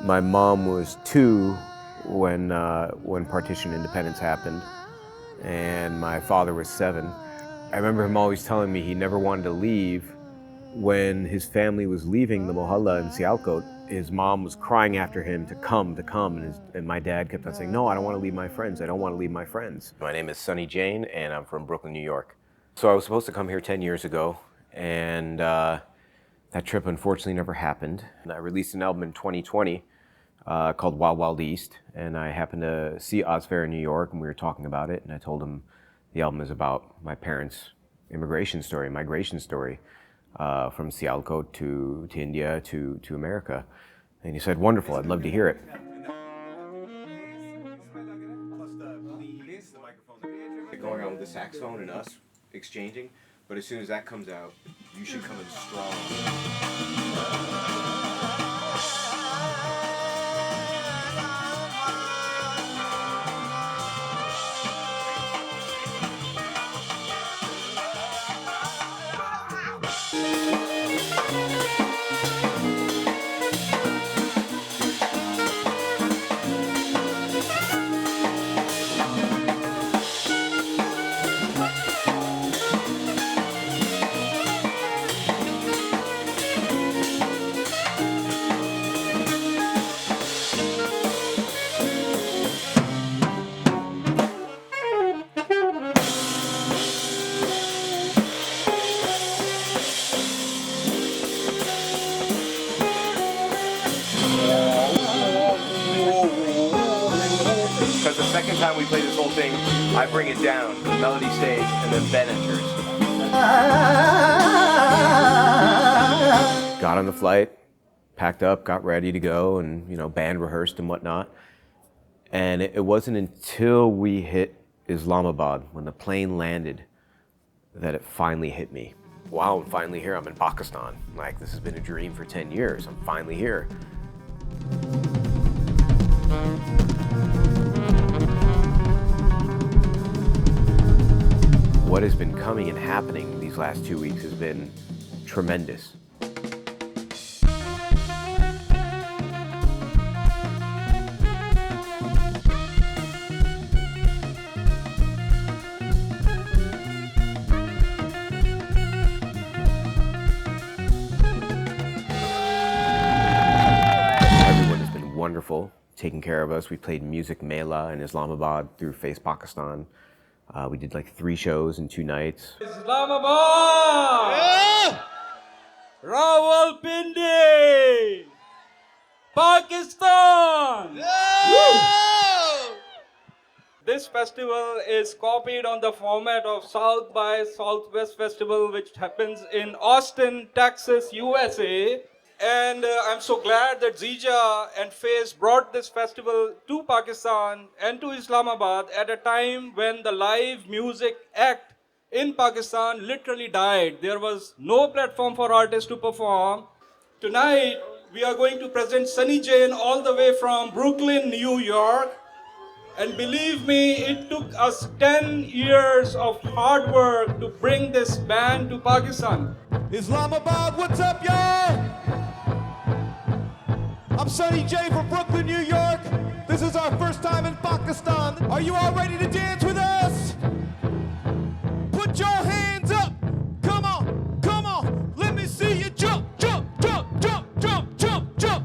My mom was 2 when partition independence happened, and my father was 7. I remember him always telling me he never wanted to leave. When his family was leaving the Mohalla in Sialkot, his mom was crying after him to come, and my dad kept on saying, no, I don't want to leave my friends, I don't want to leave my friends. My name is Sunny Jain, and I'm from Brooklyn, New York. So I was supposed to come here 10 years ago, and that trip unfortunately never happened. And I released an album in 2020 called Wild Wild East, and I happened to see Osfair in New York, and we were talking about it, and I told him the album is about my parents' migration story from Sialkot to India to America. And he said, wonderful, I'd love to hear it. Going on with the saxophone and us exchanging, but as soon as that comes out, you should come in strong. Because the second time we play this whole thing, I bring it down, the melody stays, and then Ben enters. Got on the flight, packed up, got ready to go, and band rehearsed and whatnot. And it wasn't until we hit Islamabad, when the plane landed, that it finally hit me. Wow, I'm finally here. I'm in Pakistan. Like, this has been a dream for 10 years. I'm finally here. What has been coming and happening these last 2 weeks has been tremendous. Everyone has been wonderful, taking care of us. We played Music Mela in Islamabad through FACE Pakistan. We did like 3 shows in 2 nights. Islamabad! Yeah! Rawalpindi! Pakistan! Yeah! This festival is copied on the format of South by Southwest Festival, which happens in Austin, Texas, USA. And I'm so glad that Zija and FACE brought this festival to Pakistan and to Islamabad at a time when the live music act in Pakistan literally died. There was no platform for artists to perform. Tonight, we are going to present Sunny Jain all the way from Brooklyn, New York. And believe me, it took us 10 years of hard work to bring this band to Pakistan. Islamabad, what's up, y'all? I'm Sunny Jain from Brooklyn, New York. This is our first time in Pakistan. Are you all ready to dance with us? Put your hands up. Come on, come on. Let me see you jump, jump, jump, jump, jump, jump, jump.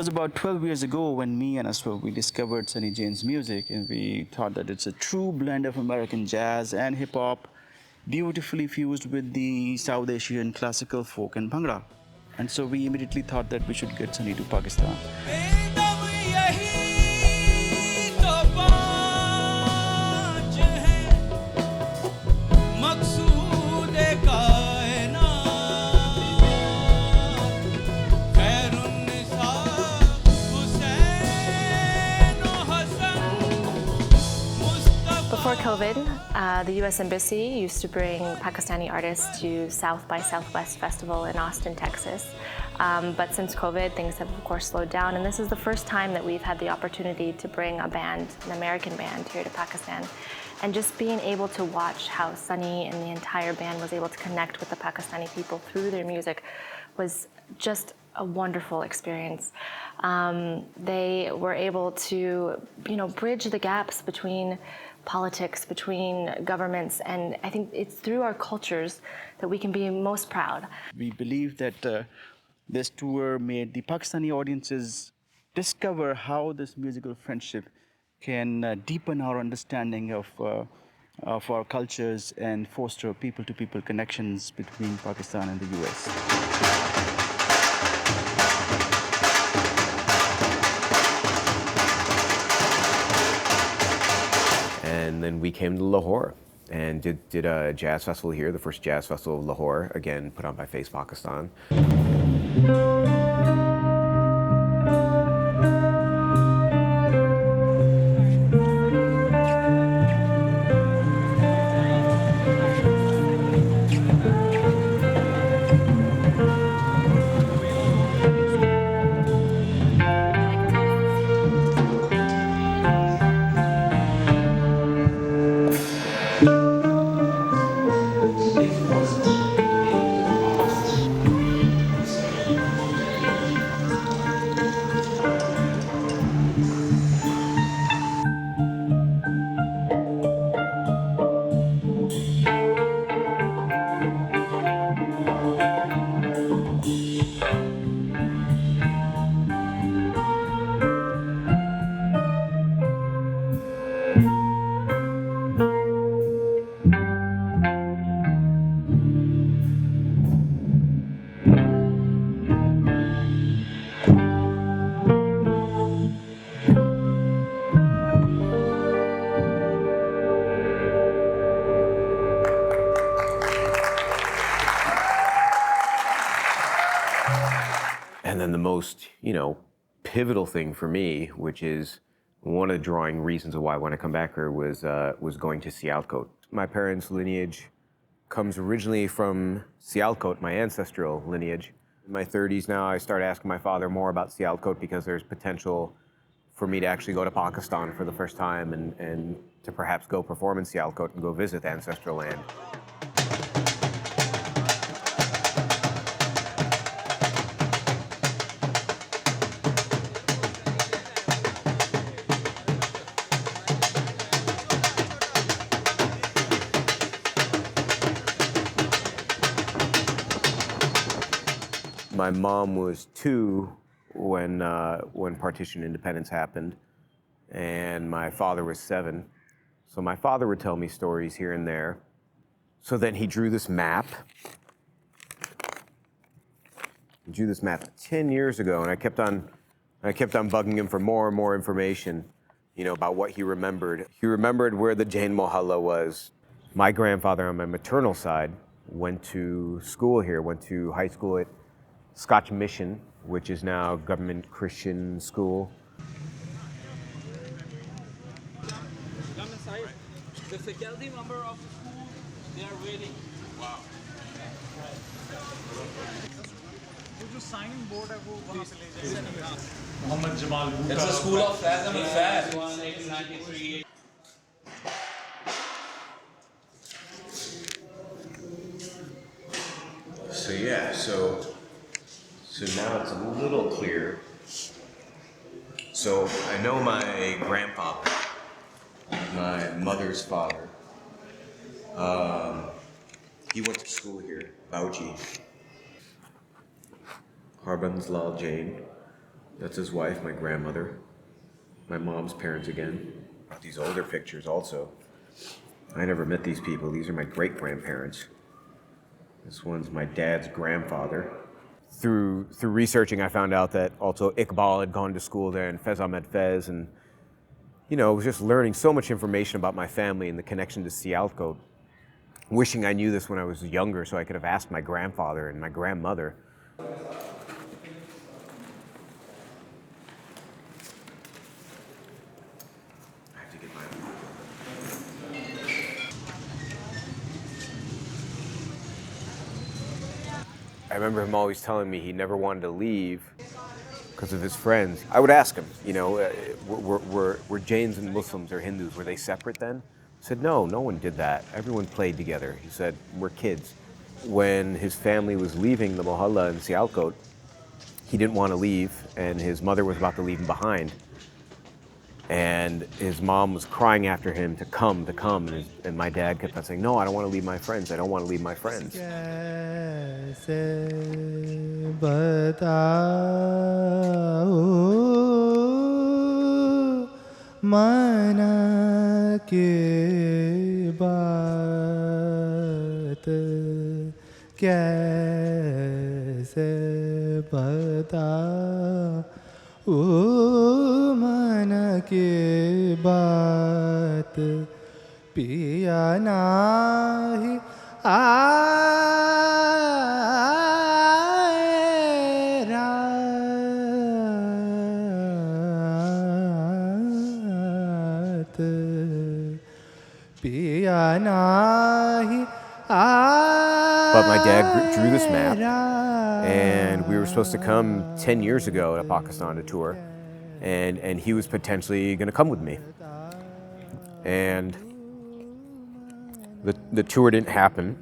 was about 12 years ago when me and Aswa, we discovered Sunny Jain's music, and we thought that it's a true blend of American jazz and hip hop, beautifully fused with the South Asian classical folk and bhangra. And so we immediately thought that we should get Sunny to Pakistan. Before COVID, the U.S. Embassy used to bring Pakistani artists to South by Southwest Festival in Austin, Texas. But since COVID, things have of course slowed down, and this is the first time that we've had the opportunity to bring a band, an American band, here to Pakistan. And just being able to watch how Sunny and the entire band was able to connect with the Pakistani people through their music was just a wonderful experience. They were able to, bridge the gaps between politics, between governments, and I think it's through our cultures that we can be most proud. We believe that this tour made the Pakistani audiences discover how this musical friendship can deepen our understanding of our cultures and foster people-to-people connections between Pakistan and the US. And then we came to Lahore and did a jazz festival here, the first jazz festival of Lahore, again put on by FACE Pakistan. And then the most, pivotal thing for me, which is one of the drawing reasons of why I want to come back here, was going to Sialkot. My parents' lineage comes originally from Sialkot, my ancestral lineage. In my 30s now, I start asking my father more about Sialkot because there's potential for me to actually go to Pakistan for the first time and to perhaps go perform in Sialkot and go visit the ancestral land. My mom was 2 when partition independence happened, and my father was 7. So my father would tell me stories here and there. So then he drew this map. He drew this map 10 years ago, and I kept on bugging him for more and more information, about what he remembered. He remembered where the Jain Mohalla was. My grandfather on my maternal side went to school here, went to high school at Scotch Mission, which is now government Christian school. Come inside. The faculty member of the school, they are waiting. Wow. It's a school of Faz and Faz, 1893. So yeah, so now it's a little clearer. So I know my grandpa, my mother's father. He went to school here, Bauchi. Harbans Lal Jain. That's his wife, my grandmother, my mom's parents again. These older pictures also. I never met these people. These are my great-grandparents. This one's my dad's grandfather. Through researching, I found out that also Iqbal had gone to school there, and Fez Ahmed Fez, and I was just learning so much information about my family and the connection to Sialkot. Wishing I knew this when I was younger so I could have asked my grandfather and my grandmother. I remember him always telling me he never wanted to leave because of his friends. I would ask him, were Jains and Muslims or Hindus, were they separate then? He said, no one did that. Everyone played together. He said, we're kids. When his family was leaving the Mohalla in Sialkot, he didn't want to leave, and his mother was about to leave him behind. And his mom was crying after him to come, and my dad kept on saying, no, I don't want to leave my friends. I don't want to leave my friends. मन की बात पिया नाही आए रात पिया नाही But my dad drew this map, and we were supposed to come 10 years ago to Pakistan to tour, and he was potentially going to come with me. And the tour didn't happen.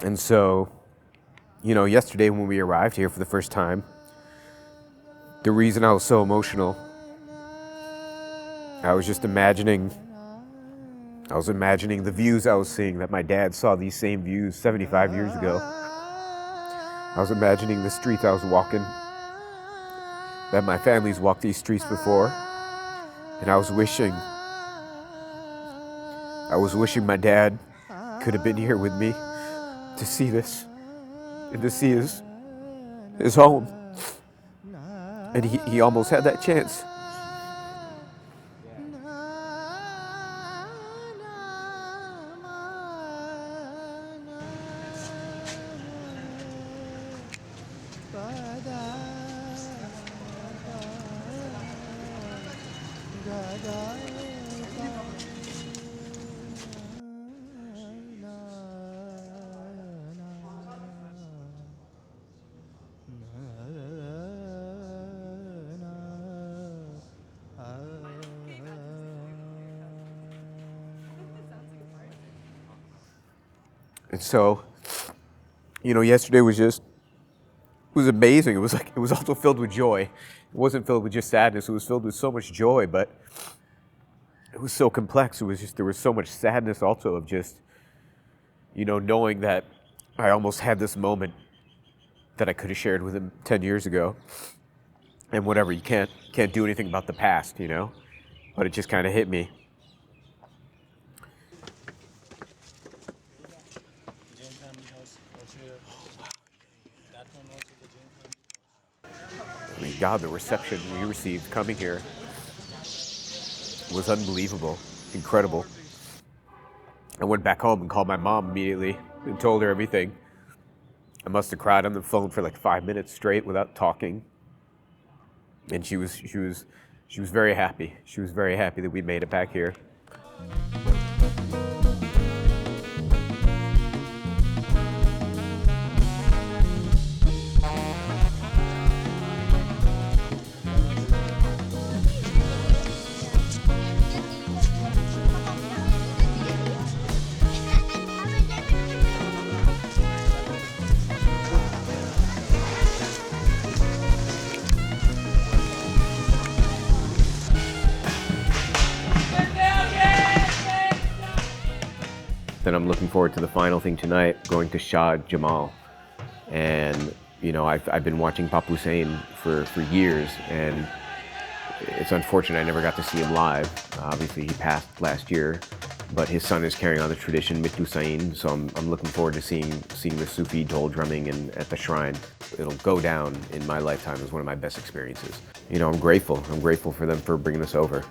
And so, yesterday when we arrived here for the first time, the reason I was so emotional, I was imagining the views I was seeing, that my dad saw these same views 75 years ago. I was imagining the streets I was walking, that my family's walked these streets before, and I was wishing my dad could have been here with me to see this, and to see his home. And he almost had that chance. And so, yesterday was amazing. It was also filled with joy. It wasn't filled with just sadness. It was filled with so much joy, but it was so complex. There was so much sadness also of knowing that I almost had this moment that I could have shared with him 10 years ago. And whatever, you can't do anything about the past, but it just kind of hit me. God, the reception we received coming here was unbelievable, incredible. I went back home and called my mom immediately and told her everything. I must have cried on the phone for 5 minutes straight without talking. And she was very happy. She was very happy that we made it back here. Then I'm looking forward to the final thing tonight, going to Shah Jamal. And, I've been watching Papu Sain for years, and it's unfortunate I never got to see him live. Obviously, he passed last year, but his son is carrying on the tradition, Mittu Sain, so I'm looking forward to seeing the Sufi dhol drumming at the shrine. It'll go down in my lifetime as one of my best experiences. I'm grateful. I'm grateful for them for bringing us over.